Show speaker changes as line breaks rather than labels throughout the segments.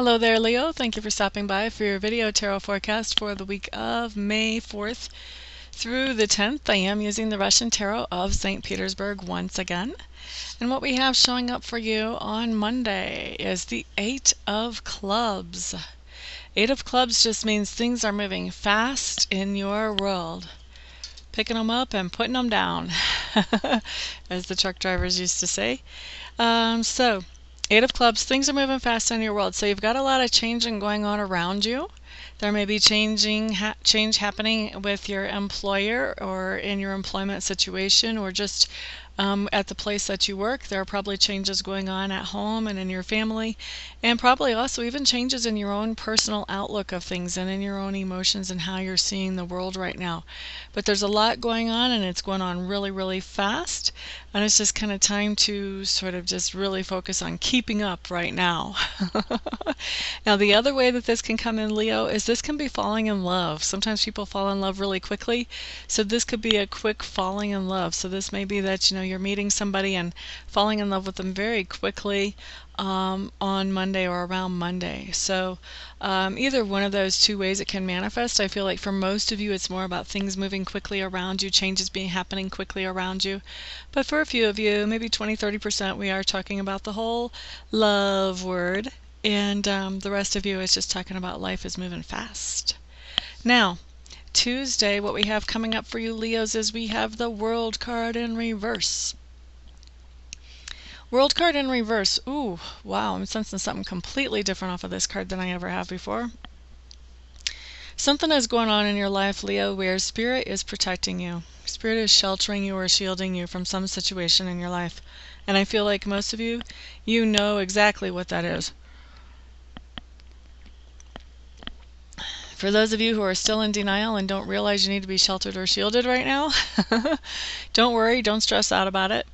Hello there, Leo. Thank you for stopping by for your video tarot forecast for the week of May 4th through the 10th. I am using the Russian Tarot of St. Petersburg once again. And what we have showing up for you on Monday is the Eight of Clubs. Eight of Clubs just means things are moving fast in your world. Picking them up and putting them down, as the truck drivers used to say. Eight of Clubs, things are moving fast in your world. So you've got a lot of changing going on around you. There may be change happening with your employer or in your employment situation, or just at the place that you work. There are probably changes going on at home and in your family, and probably also even changes in your own personal outlook of things and in your own emotions and how you're seeing the world right now. But there's a lot going on, and it's going on really, really fast, and it's just kind of time to sort of just really focus on keeping up right now. Now, the other way that this can come in, Leo, is this can be falling in love. Sometimes people fall in love really quickly, so this could be a quick falling in love. So this may be that, you're meeting somebody and falling in love with them very quickly on Monday or around Monday. So either one of those two ways it can manifest. I feel like for most of you it's more about things moving quickly around you, changes happening quickly around you. But for a few of you, maybe 20-30%, we are talking about the whole love word, and the rest of you is just talking about life is moving fast. Now, Tuesday, what we have coming up for you, Leos, is we have the World card in reverse. World card in reverse. Ooh, wow, I'm sensing something completely different off of this card than I ever have before. Something is going on in your life, Leo, where Spirit is protecting you. Spirit is sheltering you or shielding you from some situation in your life. And I feel like most of you, you know exactly what that is. For those of you who are still in denial and don't realize you need to be sheltered or shielded right now, don't worry, don't stress out about it.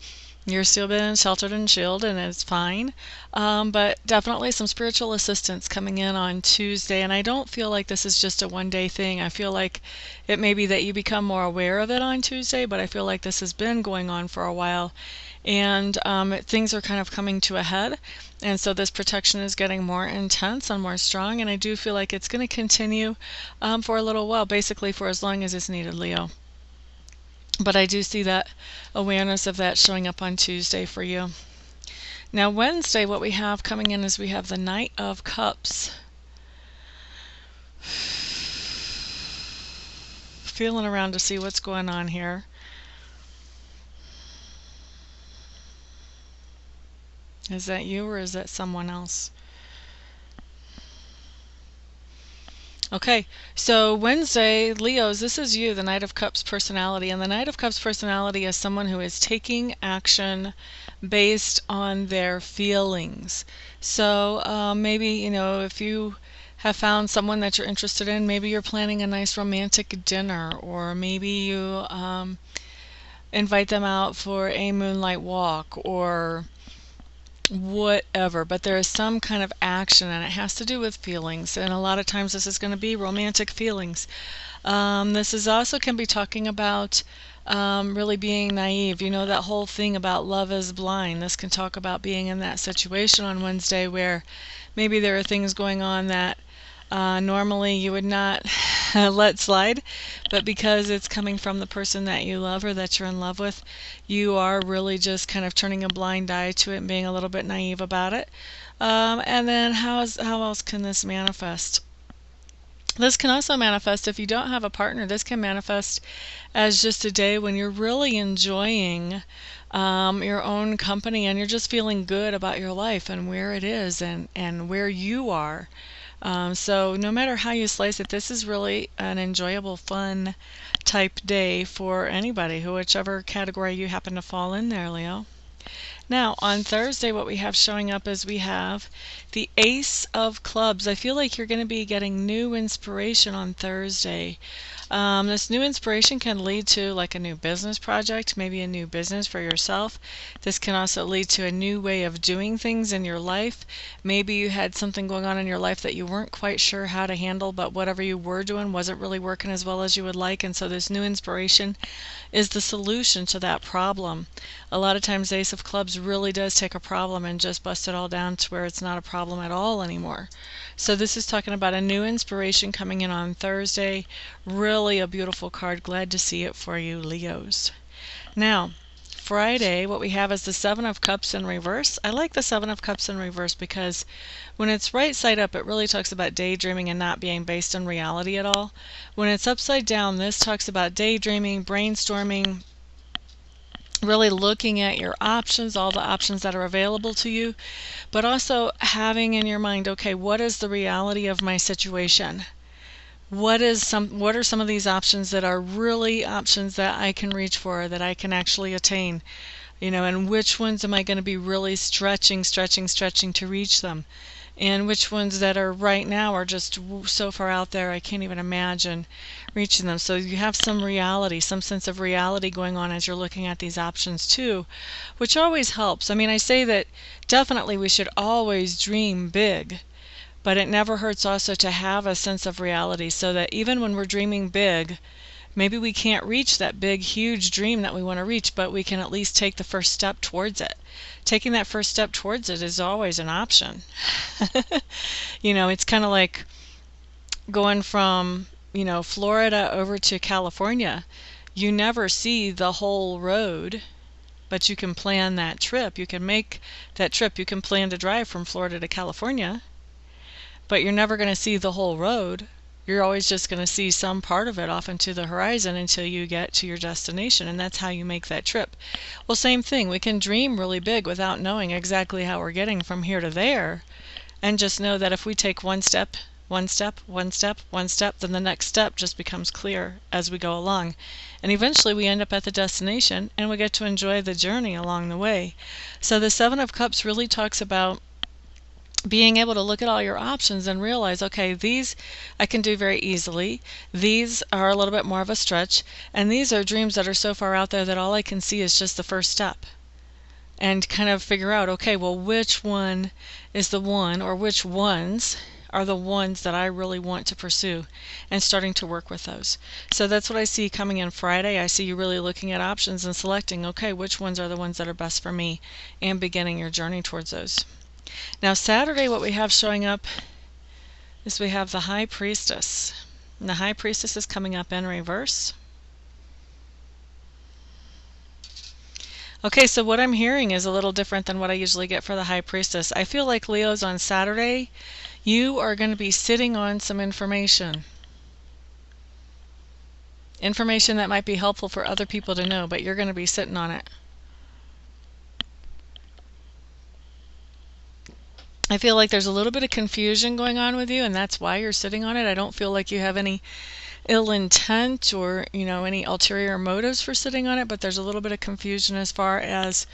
You're still being sheltered and shielded, and it's fine. But definitely some spiritual assistance coming in on Tuesday. And I don't feel like this is just a one-day thing. I feel like it may be that you become more aware of it on Tuesday, but I feel like this has been going on for a while. And things are kind of coming to a head. And so this protection is getting more intense and more strong. And I do feel like it's going to continue for a little while, basically for as long as it's needed, Leo. But I do see that awareness of that showing up on Tuesday for you. Now, Wednesday, what we have coming in is we have the Knight of Cups. Feeling around to see what's going on here. Is that you or is that someone else? Okay, so Wednesday, Leos, this is you, the Knight of Cups personality. And the Knight of Cups personality is someone who is taking action based on their feelings. So maybe, if you have found someone that you're interested in, maybe you're planning a nice romantic dinner, or maybe you invite them out for a moonlight walk, or whatever, but there is some kind of action, and it has to do with feelings, and a lot of times this is going to be romantic feelings. This is also can be talking about really being naive. That whole thing about love is blind. This can talk about being in that situation on Wednesday where maybe there are things going on that normally you would not let slide, but because it's coming from the person that you love or that you're in love with, you are really just kind of turning a blind eye to it and being a little bit naive about it. And then how else can this manifest? This can also manifest if you don't have a partner. This can manifest as just a day when you're really enjoying your own company, and you're just feeling good about your life and where it is and where you are. So no matter how you slice it, this is really an enjoyable, fun type day for anybody, whichever category you happen to fall in there, Leo. Now, on Thursday, what we have showing up is we have the Ace of Clubs. I feel like you're going to be getting new inspiration on Thursday. This new inspiration can lead to like a new business project, maybe a new business for yourself. This can also lead to a new way of doing things in your life. Maybe you had something going on in your life that you weren't quite sure how to handle, but whatever you were doing wasn't really working as well as you would like, and so this new inspiration is the solution to that problem. A lot of times Ace of Clubs really does take a problem and just bust it all down to where it's not a problem at all anymore. So this is talking about a new inspiration coming in on Thursday. Really a beautiful card. Glad to see it for you, Leos. Now, Friday, what we have is the Seven of Cups in reverse. I like the Seven of Cups in reverse because when it's right side up, it really talks about daydreaming and not being based on reality at all. When it's upside down, this talks about daydreaming, brainstorming, really looking at your options, all the options that are available to you, but also having in your mind, okay, what is the reality of my situation? What are some of these options that are really options that I can reach for, that I can actually attain? And which ones am I going to be really stretching to reach them? And which ones that are right now are just so far out there I can't even imagine reaching them. So you have some reality, some sense of reality going on as you're looking at these options too, which always helps. I mean, I say that definitely we should always dream big, but it never hurts also to have a sense of reality, so that even when we're dreaming big, maybe we can't reach that big, huge dream that we want to reach, but we can at least take the first step towards it. Taking that first step towards it is always an option. It's kind of like going from, Florida over to California. You never see the whole road, but you can plan that trip. You can make that trip. You can plan to drive from Florida to California, but you're never going to see the whole road. You're always just going to see some part of it off into the horizon until you get to your destination, and that's how you make that trip. Well, same thing. We can dream really big without knowing exactly how we're getting from here to there, and just know that if we take one step, then the next step just becomes clear as we go along. And eventually we end up at the destination, and we get to enjoy the journey along the way. So the Seven of Cups really talks about being able to look at all your options and realize, okay, these I can do very easily, these are a little bit more of a stretch, and these are dreams that are so far out there that all I can see is just the first step. And kind of figure out, okay, well, which one is the one, or which ones are the ones that I really want to pursue, and starting to work with those. So that's what I see coming in Friday. I see you really looking at options and selecting, okay, which ones are the ones that are best for me, and beginning your journey towards those. Now Saturday, what we have showing up is we have the High Priestess. And the High Priestess is coming up in reverse. Okay, so what I'm hearing is a little different than what I usually get for the High Priestess. I feel like, Leos, on Saturday, you are going to be sitting on some information. Information that might be helpful for other people to know, but you're going to be sitting on it. I feel like there's a little bit of confusion going on with you, and that's why you're sitting on it. I don't feel like you have any ill intent or, any ulterior motives for sitting on it, but there's a little bit of confusion as far as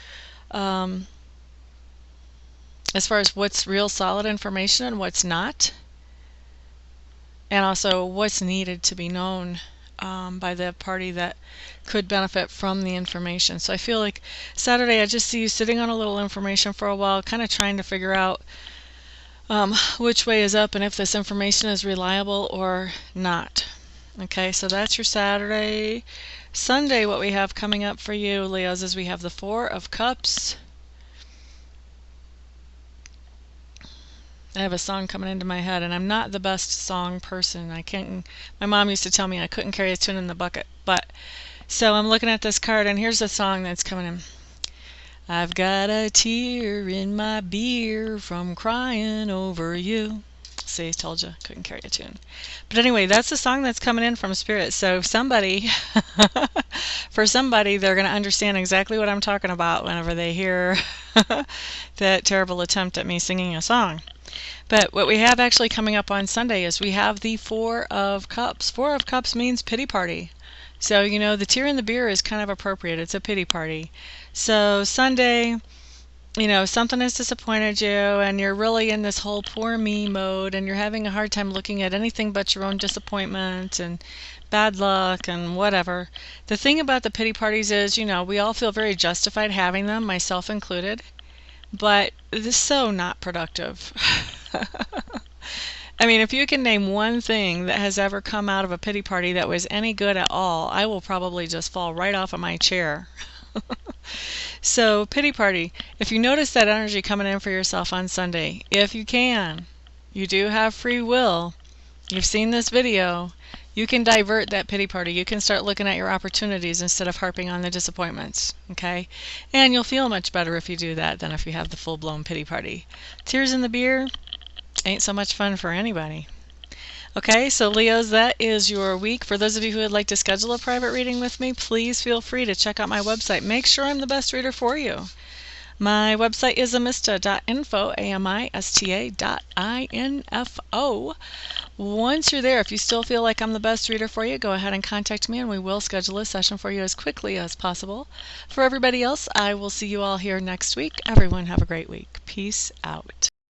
what's real solid information and what's not, and also what's needed to be known by the party that could benefit from the information. So I feel like Saturday, I just see you sitting on a little information for a while, kind of trying to figure out which way is up and if this information is reliable or not. Okay, so that's your Saturday. Sunday, what we have coming up for you, Leos, is we have the Four of Cups. I have a song coming into my head, and I'm not the best song person. My mom used to tell me I couldn't carry a tune in the bucket. So I'm looking at this card, and here's the song that's coming in. I've got a tear in my beer from crying over you. See, told you, couldn't carry a tune. But anyway, that's the song that's coming in from Spirit. So for somebody, they're going to understand exactly what I'm talking about whenever they hear that terrible attempt at me singing a song. But what we have actually coming up on Sunday is we have the Four of Cups. Four of Cups means pity party. So, the tear in the beer is kind of appropriate. It's a pity party. So Sunday, something has disappointed you, and you're really in this whole poor me mode, and you're having a hard time looking at anything but your own disappointment and bad luck and whatever. The thing about the pity parties is, we all feel very justified having them, myself included, but this is so not productive. I mean, if you can name one thing that has ever come out of a pity party that was any good at all, I will probably just fall right off of my chair. So, pity party, if you notice that energy coming in for yourself on Sunday, if you can, you do have free will. You've seen this video. You can divert that pity party. You can start looking at your opportunities instead of harping on the disappointments, okay? And you'll feel much better if you do that than if you have the full-blown pity party. Tears in the beer ain't so much fun for anybody. Okay, so Leos, that is your week. For those of you who would like to schedule a private reading with me, please feel free to check out my website. Make sure I'm the best reader for you. My website is amista.info, amista.info. Once you're there, if you still feel like I'm the best reader for you, go ahead and contact me and we will schedule a session for you as quickly as possible. For everybody else, I will see you all here next week. Everyone have a great week. Peace out.